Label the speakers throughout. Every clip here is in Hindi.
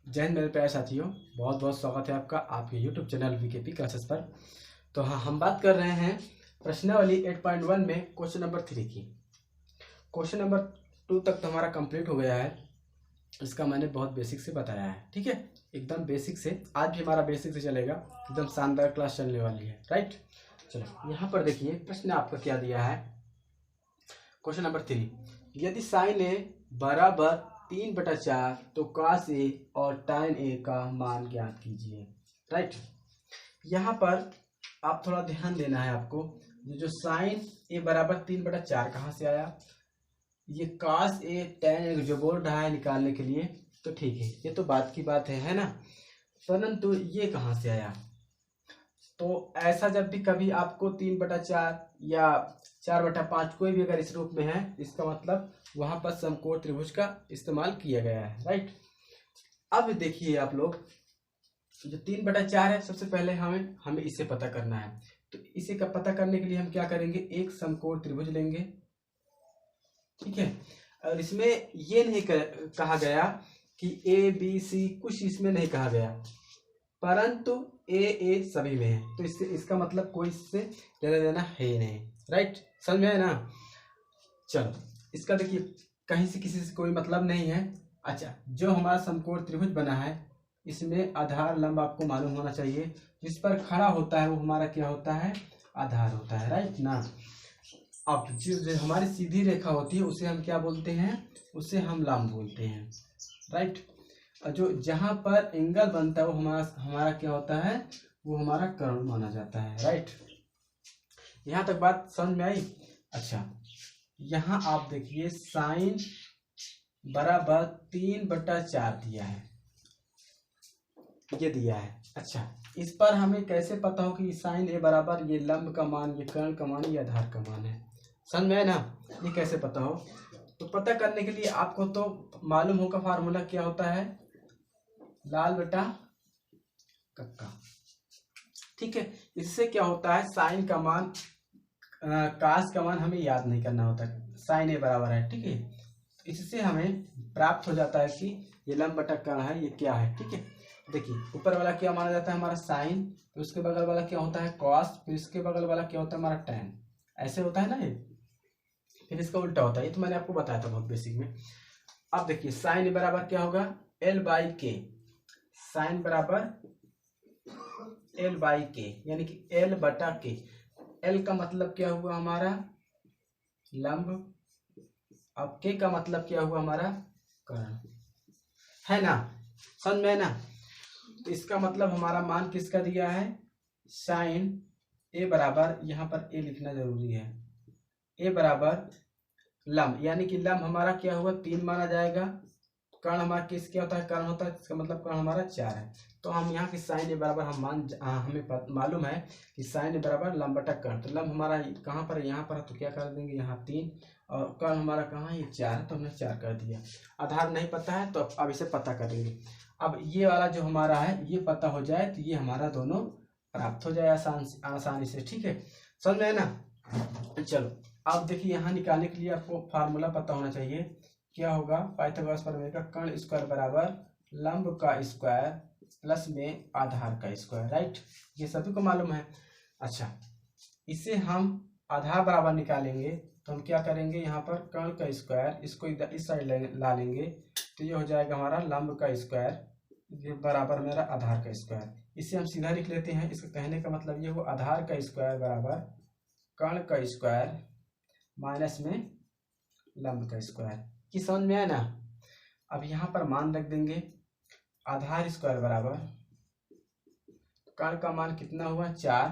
Speaker 1: जय हिंद मेरे प्यारे साथियों, बहुत बहुत स्वागत है आपका आपके YouTube चैनल वीकेपी क्लासेस पर। तो हाँ, हम बात कर रहे हैं प्रश्नावली 8.1 में क्वेश्चन नंबर 3 की। क्वेश्चन नंबर 2 तक तो हमारा कंप्लीट हो गया है। इसका मैंने बहुत बेसिक से बताया है, ठीक है, एकदम बेसिक से। आज भी हमारा बेसिक से चलेगा, एकदम शानदार क्लास चलने वाली है, राइट। चलो यहाँ पर देखिए, प्रश्न आपका क्या दिया है। क्वेश्चन नंबर 3, यदि साइन ए बराबर 3/4 तो cos ए और tan ए का मान ज्ञात कीजिए, राइट। यहाँ पर आप थोड़ा ध्यान देना है आपको। ये जो साइन ए बराबर 3/4 कहाँ से आया, ये cos ए tan ए जो बोल रहा है निकालने के लिए, तो ठीक है, ये तो बात की बात है ना। परंतु ये कहाँ से आया, तो ऐसा जब भी कभी आपको 3/4 या 4/5 कोई भी अगर इस रूप में है, इसका मतलब वहां पर समकोण त्रिभुज का इस्तेमाल किया गया है, राइट। अब देखिए आप लोग, जो 3/4 है, सबसे पहले हमें इसे पता करना है। तो इसे का पता करने के लिए हम क्या करेंगे, एक समकोण त्रिभुज लेंगे, ठीक है। और इसमें ये नहीं कहा गया कि ए बी सी, कुछ इसमें नहीं कहा गया, परंतु ए सभी में है, तो इससे इसका मतलब कोई इससे लेना देना है ही नहीं, राइट। समझ में है ना। चलो इसका देखिए, कहीं से किसी से कोई मतलब नहीं है। अच्छा, जो हमारा समकोण त्रिभुज बना है, इसमें आधार लंब आपको मालूम होना चाहिए। जिस पर खड़ा होता है वो हमारा क्या होता है, आधार होता है, राइट ना। अब जो हमारी सीधी रेखा होती है उसे हम क्या बोलते हैं, उसे हम लंब बोलते हैं, राइट। जो जहां पर एंगल बनता है वो हमारा क्या होता है, वो हमारा कर्ण माना जाता है, राइट। यहां तक बात समझ में आई। अच्छा, यहां आप देखिए, साइन बराबर 3/4 दिया है, ये दिया है। अच्छा, इस पर हमें कैसे पता हो कि साइन ए बराबर ये लंब का मान, ये कर्ण का मान, ये आधार का मान है। समझ में है ना। ये कैसे पता हो, तो पता करने के लिए आपको तो मालूम होगा फार्मूला क्या होता है, लाल बटा कक्का, ठीक है। इससे क्या होता है, साइन का मान कास का मान हमें याद नहीं करना होता, साइन ए बराबर है, ठीक है। इससे हमें प्राप्त हो जाता है कि ये लंब बटा कर्ण है, ये क्या है, ठीक है। देखिए, ऊपर वाला क्या माना जाता है, हमारा साइन, फिर उसके बगल वाला क्या होता है, कॉस, फिर इसके बगल वाला क्या होता है, हमारा टैन। ऐसे होता है ना ये, फिर इसका उल्टा होता है। ये तो मैंने आपको बताया था बहुत बेसिक में। अब देखिए, साइन बराबर क्या होगा, L/K। साइन बराबर L/K, यानी कि L/K। L का मतलब क्या हुआ हमारा, लंब। अब K का मतलब क्या हुआ, हमारा कर्ण, है ना। समझ में है ना। तो इसका मतलब हमारा मान किसका दिया है, साइन ए बराबर, यहाँ पर ए लिखना जरूरी है, ए बराबर लंब, यानी कि लंब हमारा क्या हुआ, 3 माना जाएगा। कर्ण हमारा किस क्या होता है, कर्ण होता है, इसका मतलब कर्ण हमारा 4 है। तो हम यहाँ की साइन ए बराबर हमें मालूम है कि साइन ए बराबर लंब बटा कर्ण। तो लंब हमारा कहाँ पर है, यहाँ पर है, तो क्या कर देंगे, यहाँ 3, और कर्ण हमारा कहाँ है, ये 4 है, तो हमने 4 कर दिया। आधार नहीं पता है तो अब इसे पता करेंगे। अब ये वाला जो हमारा है, ये पता हो जाए तो ये हमारा दोनों प्राप्त हो जाए आसानी से, ठीक है। समझ में है ना। चलो अब देखिए, यहाँ निकालने के लिए आपको फार्मूला पता होना चाहिए। क्या होगा, पाइथागोरस प्रमेय का कर्ण स्क्वायर बराबर लंब का स्क्वायर प्लस में आधार का स्क्वायर, राइट। ये सभी को मालूम है। अच्छा, इसे हम आधार बराबर निकालेंगे तो हम क्या करेंगे, यहाँ पर कर्ण का स्क्वायर, इसको इस साइड ला लेंगे, तो ये हो जाएगा हमारा लंब का स्क्वायर, ये बराबर मेरा आधार का स्क्वायर। इसे हम सीधा लिख लेते हैं। इसका कहने का मतलब ये हुआ, आधार का स्क्वायर बराबर कर्ण का स्क्वायर माइनस में लंब का स्क्वायर। की समझ में आया ना। अब यहाँ पर मान रख देंगे, आधार स्क्वायर बराबर कर्ण का मान कितना हुआ, 4,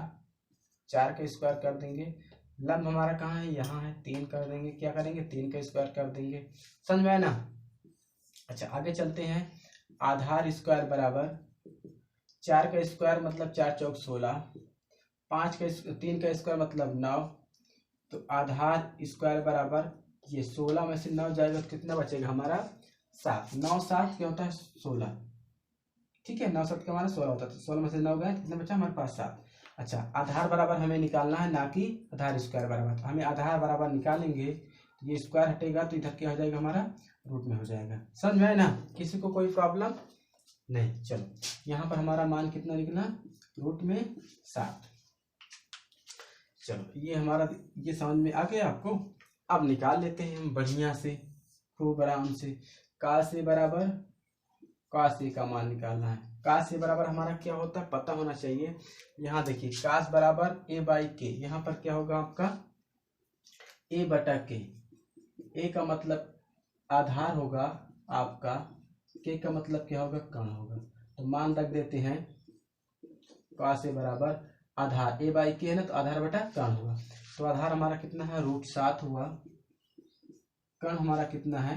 Speaker 1: 4 का स्क्वायर कर देंगे। लंब हमारा कहाँ है, यहाँ है, 3 कर देंगे। क्या करेंगे, 3 का स्क्वायर कर देंगे। समझ में आया ना। अच्छा, आगे चलते हैं। आधार स्क्वायर बराबर 4 का स्क्वायर मतलब 4 चौक 16, 3 का स्क्वायर मतलब 9, तो आधार स्क्वायर बराबर ये 16 में से 9 जाएगा तो कितना बचेगा हमारा, 7। 9 7 क्या होता है, 16, ठीक है। 9 7 का हमारा 16 होता है, तो 16 में से 9 गए, कितना बचा हमारे पास, 7। अच्छा, आधार बराबर हमें निकालना है, ना कि आधार स्क्वायर बराबर। तो हमें आधार बराबर निकालेंगे तो ये स्क्वायर हटेगा तो इधर क्या हो जाएगा, हमारा रूट में हो जाएगा। समझ में है ना। किसी को कोई प्रॉब्लम, नहीं। चलो यहाँ पर हमारा मान कितना निकला, रूट में 7। चलो ये हमारा, ये समझ में आ गया आपको। अब निकाल लेते हैं हम बढ़िया से, खूब आराम से। का से बराबर, का से का मान निकालना है। का से बराबर हमारा क्या होता है पता होना चाहिए। यहाँ देखिए कास बराबर ए बाई के, यहाँ पर क्या होगा आपका ए बटा के। ए का मतलब आधार होगा आपका, के का मतलब क्या होगा कण होगा। तो मान रख देते हैं का से बराबर आधार ए बाई के है ना, तो आधार बटा कण होगा। तो आधार हमारा कितना है, रूट 7 हुआ। कण हमारा कितना है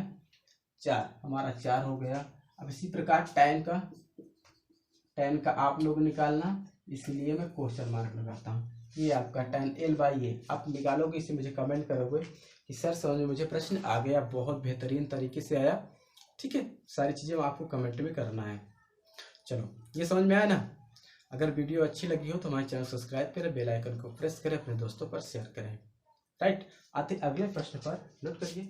Speaker 1: 4, हमारा 4 हो गया। अब इसी प्रकार tan का आप लोग निकालना, इसलिए मैं क्वेश्चन मार्क लगाता हूँ। ये आपका tan l बाई ए, आप निकालोगे इसे मुझे कमेंट करोगे कि सर समझ में मुझे प्रश्न आ गया, बहुत बेहतरीन तरीके से आया। ठीक है, सारी चीज़ें आपको कमेंट में करना है। चलो ये समझ में आया ना। अगर वीडियो अच्छी लगी हो तो हमारे चैनल सब्सक्राइब करें, बेल आइकन को प्रेस करें, अपने दोस्तों पर शेयर करें। राइट, आते अगले प्रश्न पर। नोट करिए।